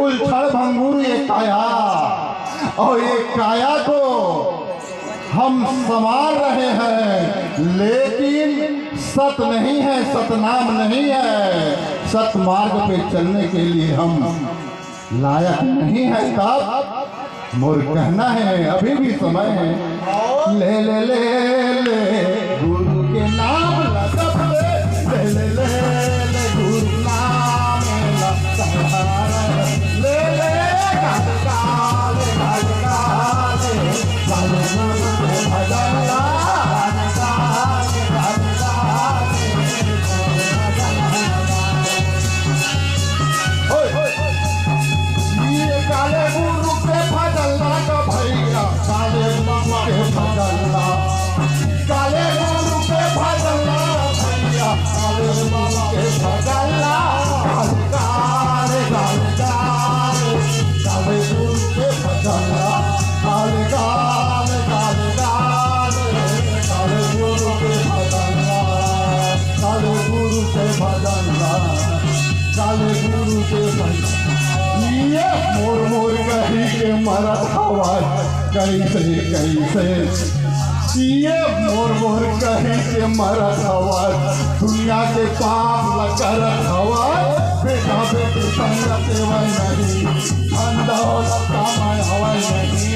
बिल्कुल क्षणभंगुर ये काया, और ये काया को हम संवार रहे हैं, लेकिन सत नहीं है, सतनाम नहीं है। सत मार्ग पे चलने के लिए हम लायक नहीं है। तब मोर कहना है, अभी भी समय है, ले ले ले ले गुरु के नाम लगा, ले ले ले ले गुरु नाम लगा, ले ले गाल गाल गाल गाल भजन ला। काले गुरु के भजन ला का भैया, काले बाबा के भजन ला, काले गुरु के भजन ला भैया, काले बाबा के भजन ला। काले काले काले काले गुरु के भजन ला, काले काले काले काले काले गुरु के भजन ला, काले गुरु के भजन ला, काले गुरु के भजन। ये मोर मोर कही के मरत हवा कैसे कैसे, ये मोर मोर कही के मरत हवा, दुनिया के पाप लगरत हवा। बेटा बेटी संगत वही नहीं, धन दौलत कमाए हवाई नहीं।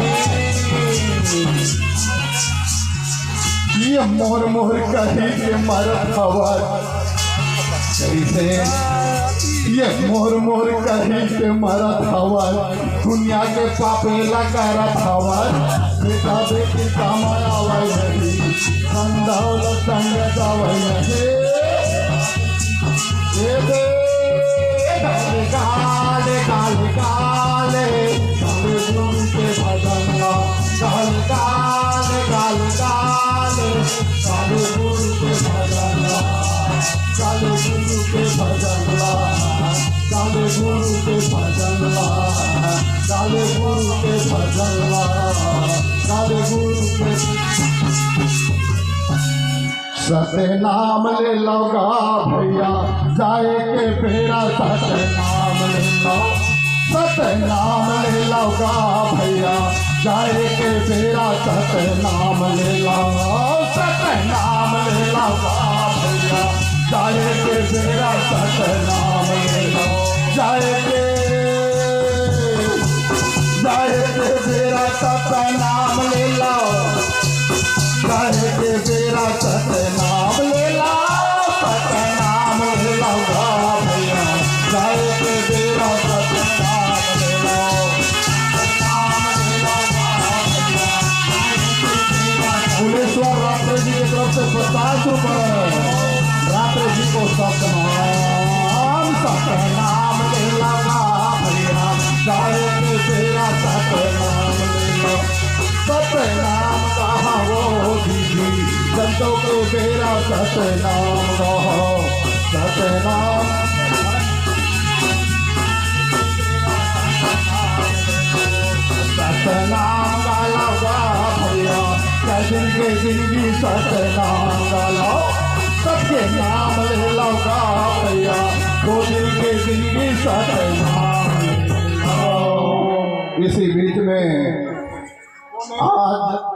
ये मोर मोर कही के मरत हवा कैसे, ये मोर मोर कही के मरत हवा, दुनिया के पापे लगरत हवा। बेटा बेटी कमाया वही नहीं, धन दौलत संगत वही नहीं। काले काले काले काले काले गुरु के भजन ला, काले काले काले काले काले गुरु के भजन ला, काले गुरु के भजन ला, काले गुरु के भजन ला, काले गुरु के भजन ला, काले गुरु के। सतनाम ले लगा भैया, जाए के फेरा सतनाम ले लो, सतनाम ले लगा भैया, जाए के फेरा सतनाम ले लो, सतनाम ले लगा भैया, जाए के फेरा सतनाम ले लो, जाए के फेरा सतनाम ले लो, जाए के फेरा सतनाम ले लो, सतनाम ले लो भैया, जाए के फेरा सतनाम ले लो, सतनाम ले लो भैया। फुलेश्वर रात्रे जी की तरफ से 50 रुपये, रात्रे जी को सतनाम, सतनाम ले लगा भैया, जाए के फेरा सतनाम ले लो, सतनाम कहा वो दीदी, संतों के फेरा सतनाम कहो, सतनाम। सतनाम गाला गा भैया, कैदिन के जिंदगी सतनाम गालो, सबके नाम ले लगा भैया, दो दिन के जिंदगी सतनाम ले लो। इसी बीच में आज